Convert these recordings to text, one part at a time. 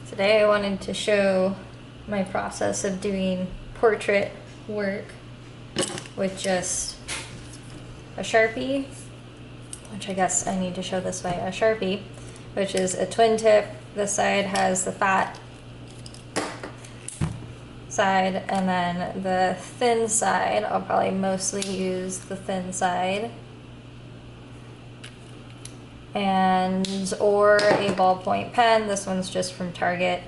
Today I wanted to show my process of doing portrait work with just a Sharpie, which I guess I need to show this way, a Sharpie, which is a twin tip. This side has the fat side, and then the thin side, I'll probably mostly use the thin side, and or a ballpoint pen. This one's just from Target.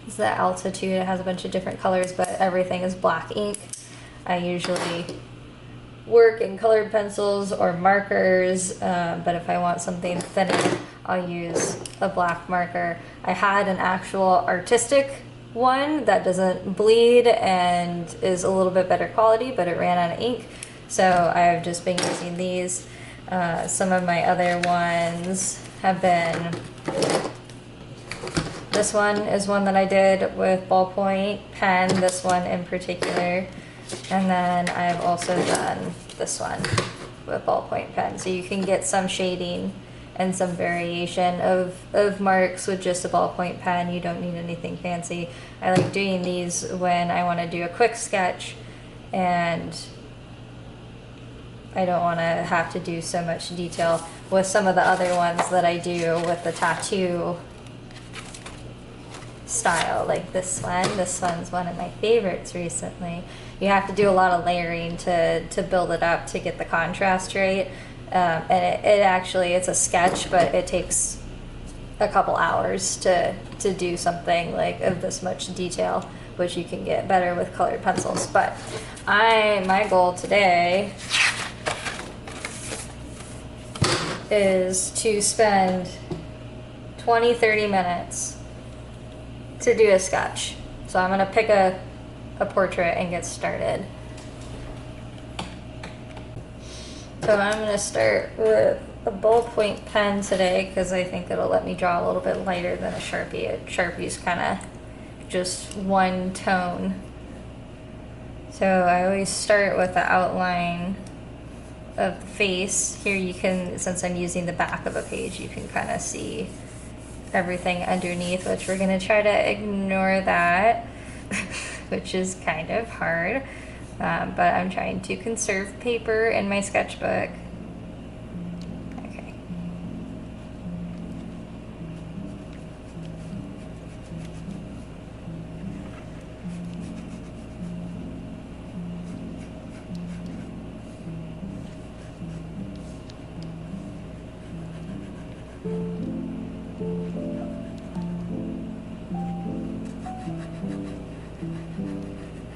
It's the Altitude. It has a bunch of different colors, but everything is black ink. I usually work in colored pencils or markers, but if I want something thinner, I'll use a black marker. I had an actual artistic one that doesn't bleed and is a little bit better quality, but it ran out of ink, so I've just been using these. Some of my other ones have been, this one is one that I did with ballpoint pen, this one in particular, and then I've also done this one with ballpoint pen. So you can get some shading and some variation of marks with just a ballpoint pen. You don't need anything fancy. I like doing these when I want to do a quick sketch and I don't want to have to do so much detail with some of the other ones that I do with the tattoo style, like this one. This one's one of my favorites recently. You have to do a lot of layering to build it up to get the contrast right. And it actually, it's a sketch, but it takes a couple hours to do something like of this much detail, which you can get better with colored pencils. But my goal today is to spend 20-30 minutes to do a sketch. So I'm gonna pick a portrait and get started. So I'm gonna start with a ballpoint pen today because I think it'll let me draw a little bit lighter than a Sharpie. A Sharpie's kind of just one tone. So I always start with the outline of the face. Here you can, since I'm using the back of a page, you can kind of see everything underneath, which we're going to try to ignore that, which is kind of hard, but I'm trying to conserve paper in my sketchbook. Okay.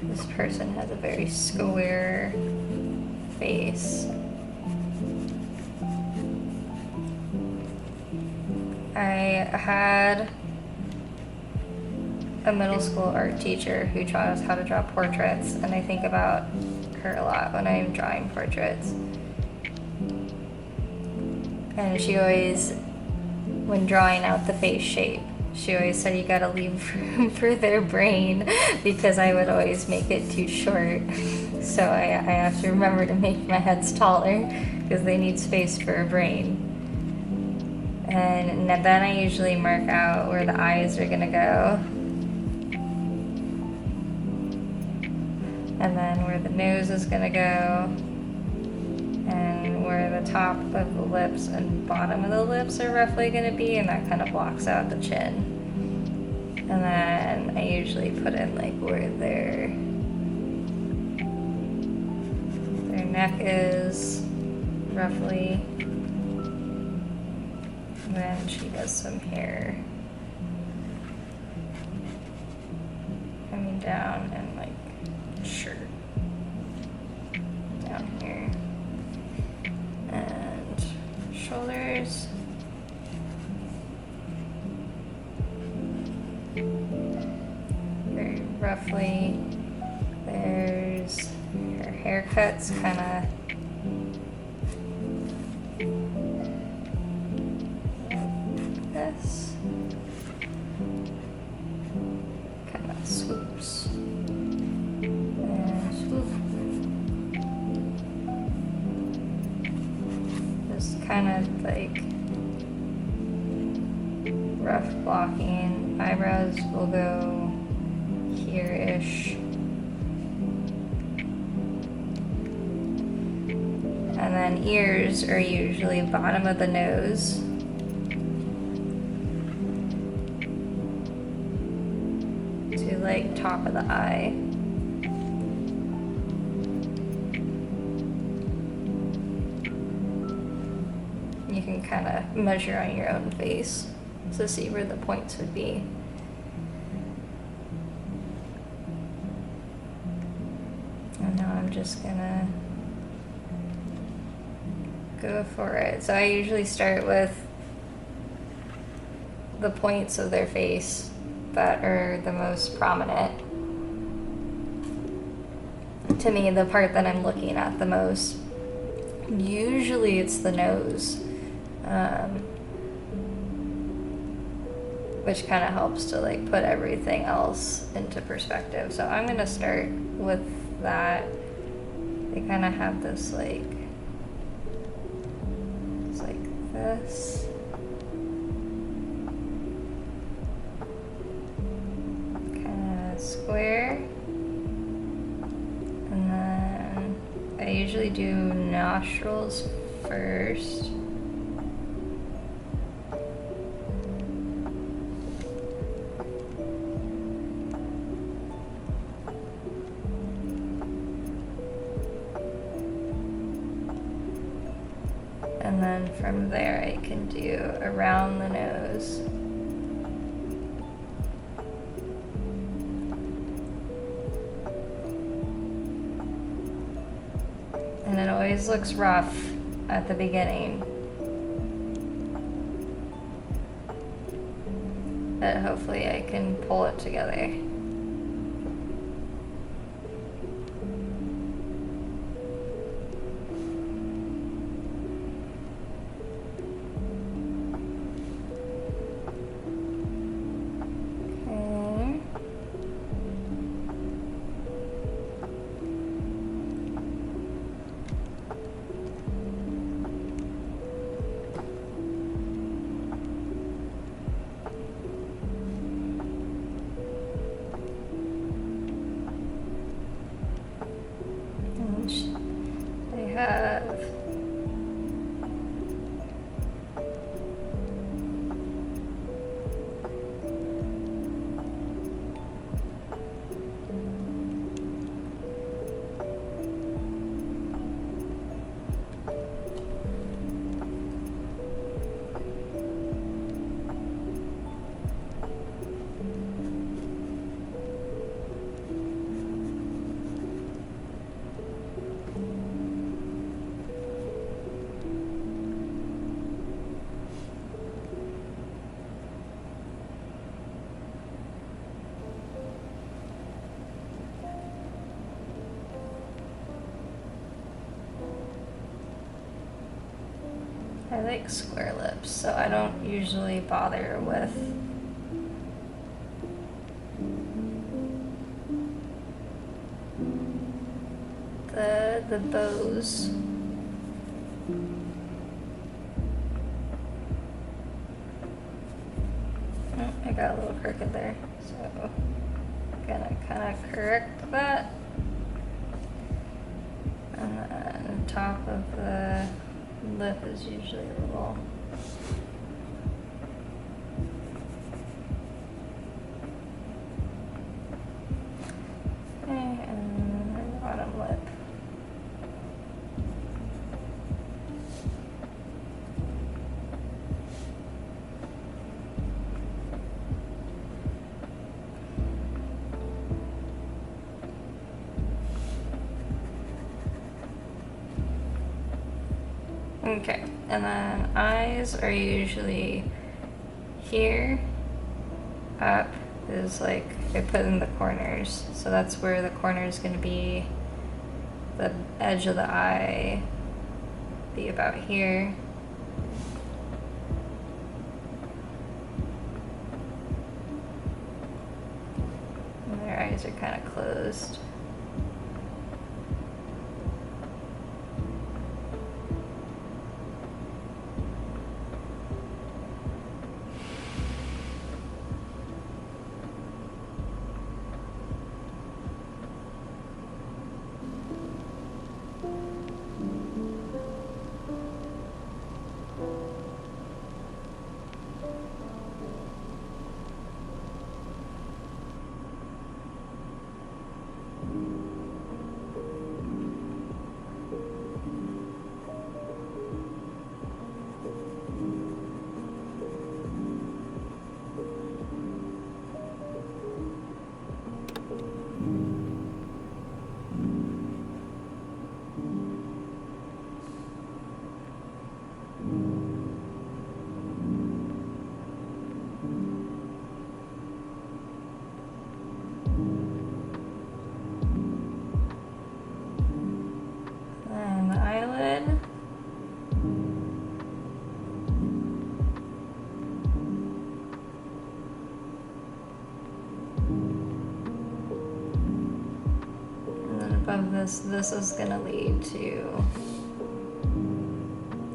This person has a very square face. I had a middle school art teacher who taught us how to draw portraits, and I think about her a lot when I'm drawing portraits. And she always, when drawing out the face shape, she always said you gotta leave room for their brain, because I would always make it too short. So I have to remember to make my heads taller because they need space for a brain. And then I usually mark out where the eyes are gonna go. And then where the nose is gonna go. And where the top of the lips and bottom of the lips are roughly gonna be, and that kind of blocks out the chin. And then I usually put in like where their neck is, roughly. And then she does some hair coming down and like shirt down here. And shoulders. roughly. There's her haircut's kind of this. Kind of swoops. And swoop. Just kind of like rough blocking. Eyebrows will go here-ish. And then ears are usually bottom of the nose. To like top of the eye. You can kind of measure on your own face to see where the points would be. And now I'm just gonna go for it. So I usually start with the points of their face that are the most prominent. To me, the part that I'm looking at the most, usually it's the nose, which kind of helps to like put everything else into perspective. So I'm gonna start with that. They kind of have this like, it's like this. Kind of square. And then I usually do nostrils first. And then from there I can do around the nose. And it always looks rough at the beginning. But hopefully I can pull it together. They have I like square lips, so I don't usually bother with the bows. Oh, I got a little crooked there, so I'm gonna kind of correct that. And then top of the lip is usually a little okay, and then bottom lip. Okay, and then eyes are usually here, up, is like I put in the corners. So that's where the corner is going to be. The edge of the eye be about here. And their eyes are kind of closed. And the eyelid. Above this is going to lead to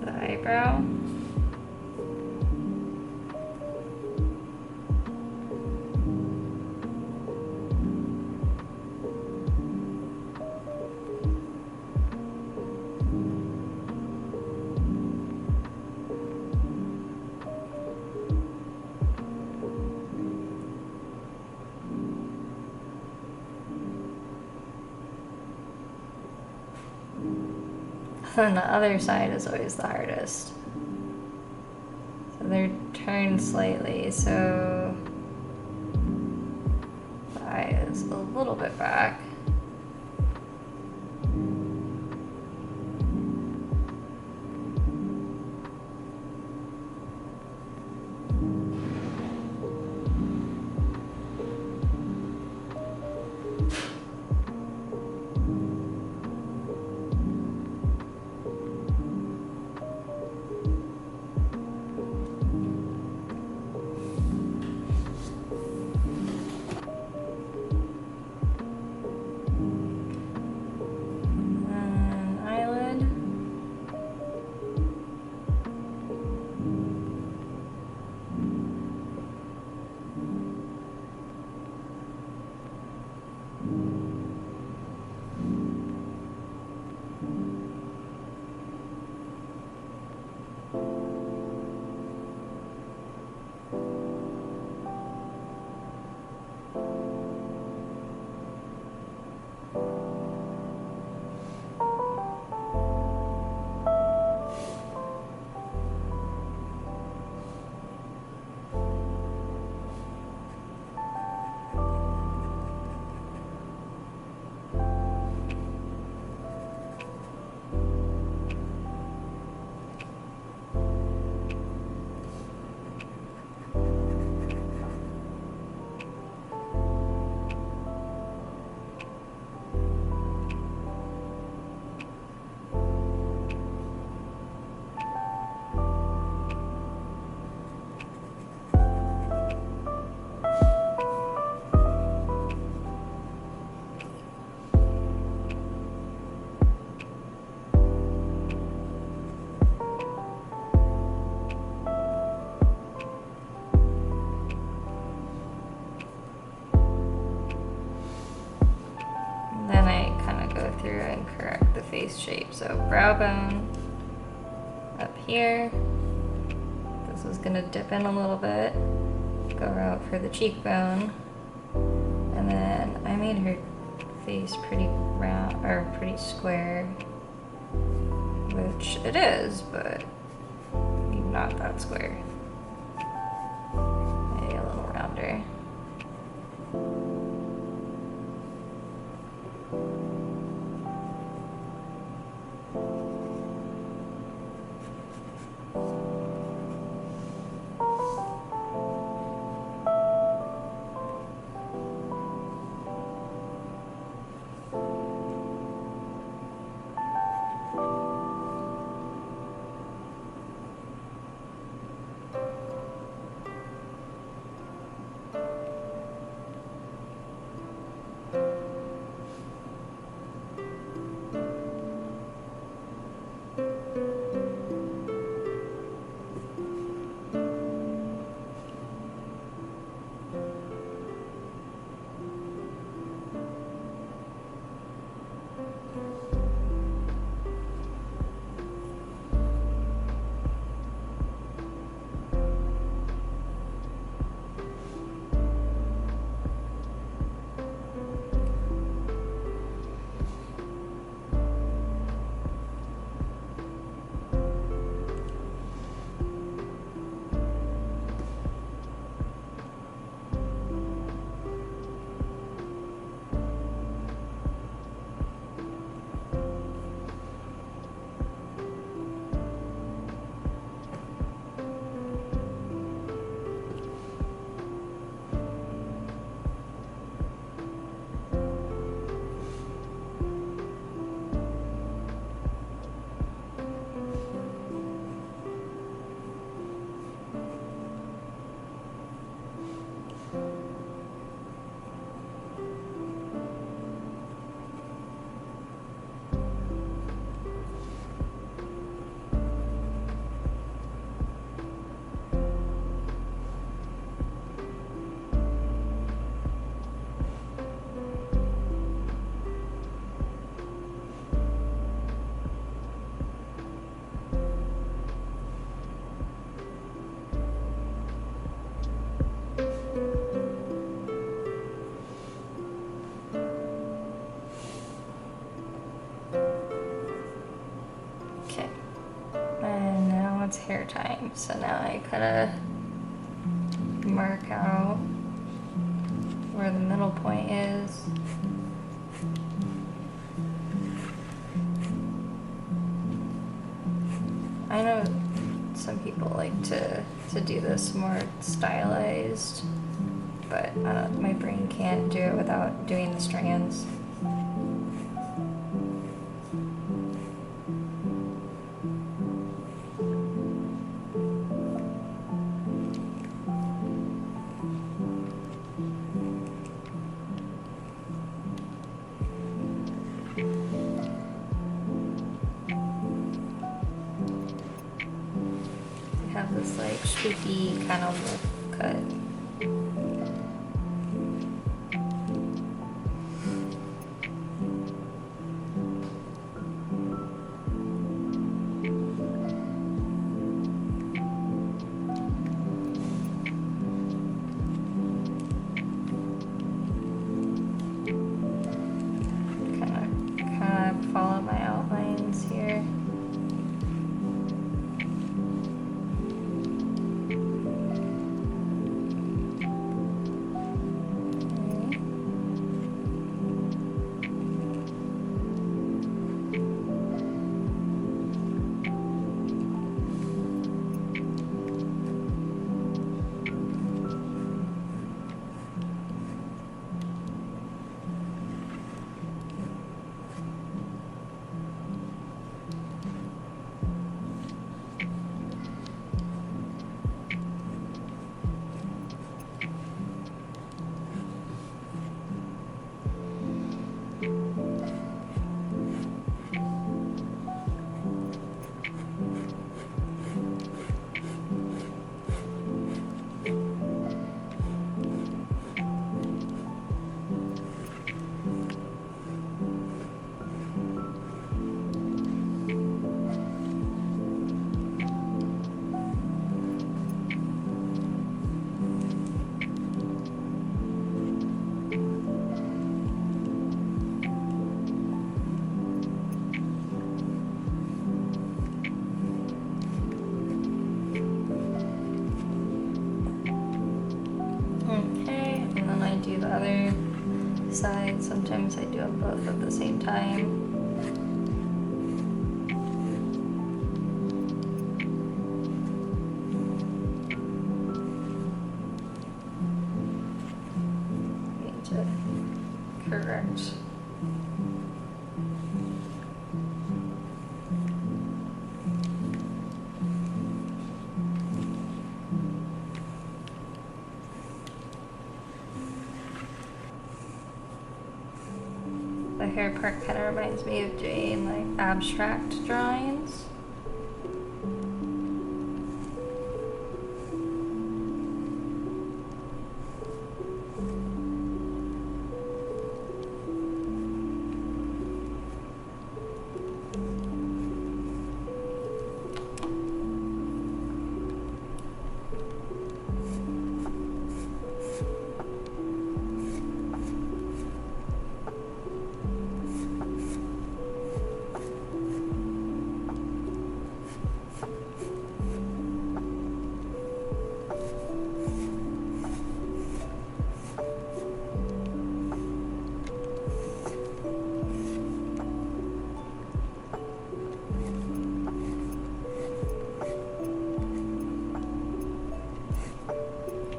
the eyebrow. And the other side is always the hardest. So they're turned slightly, so the eye is a little bit back. Through and correct the face shape. So brow bone up here. This is gonna dip in a little bit. Go out for the cheekbone. And then I made her face pretty round, or pretty square. Which it is, but not that square. Maybe a little rounder. time. So now I kind of mark out where the middle point is. I know some people like to do this more stylized, but my brain can't do it without doing the strands. Have this like spooky kind of look cut. Kind of follow my outlines here. Do the other side. Sometimes I do them both at the same time. Need to correct. The hair part kind of reminds me of doing like abstract drawings.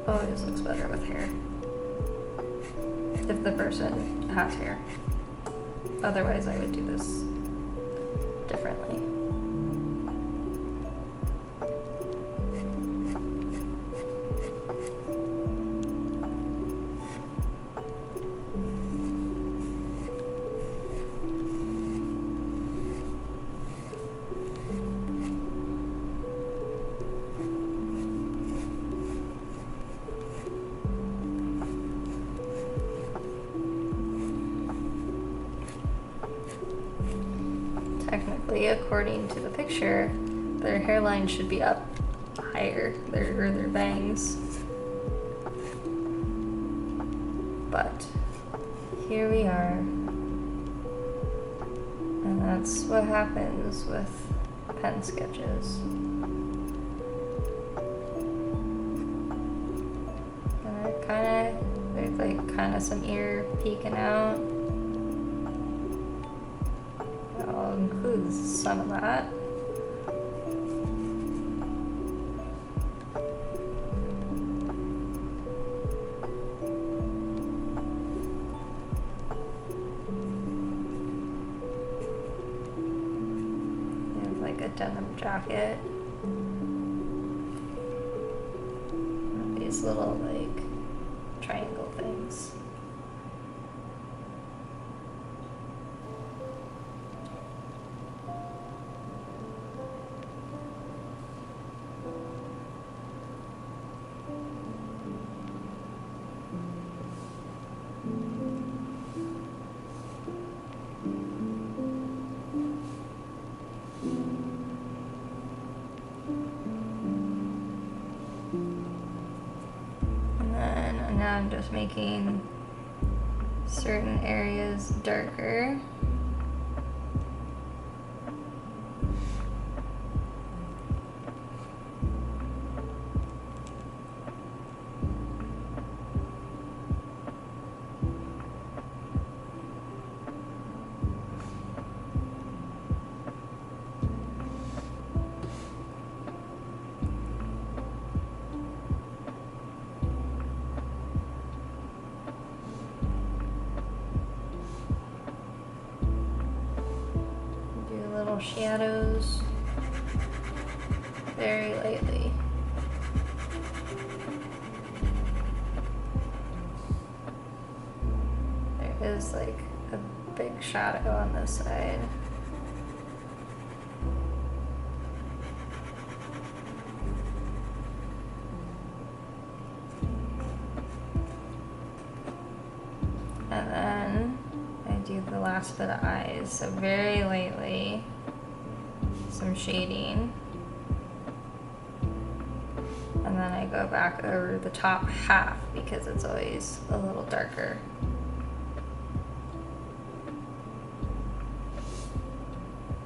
Always looks better with hair. If the person has hair. Otherwise, I would do this differently. Technically, according to the picture, their hairline should be up higher, their bangs. But here we are. And that's what happens with pen sketches. kind of some ear peeking out. I'll include some of that. Like a denim jacket. These little like triangle things. Now I'm just making certain areas darker. Shadows very lightly. There is like a big shadow on this side. And then I do the last bit of eyes, so very lightly. Some shading, and then I go back over the top half because it's always a little darker.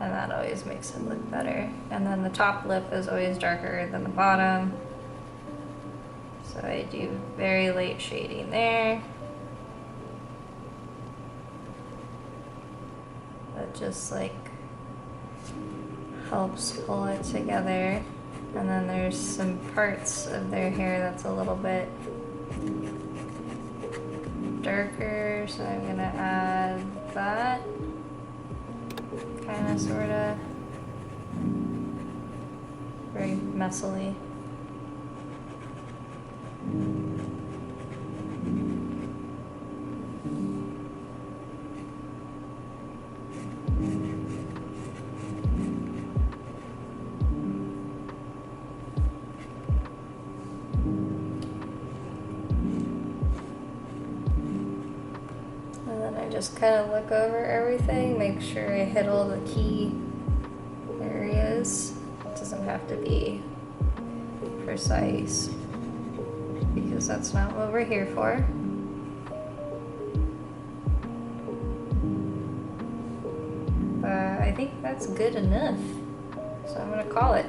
And that always makes it look better. And then the top lip is always darker than the bottom, so I do very light shading there. That just like helps pull it together. And then there's some parts of their hair that's a little bit darker, so I'm gonna add that kind of sort of very messily. Just kind of look over everything, make sure I hit all the key areas. It doesn't have to be precise because that's not what we're here for. But I think that's good enough, so I'm gonna call it.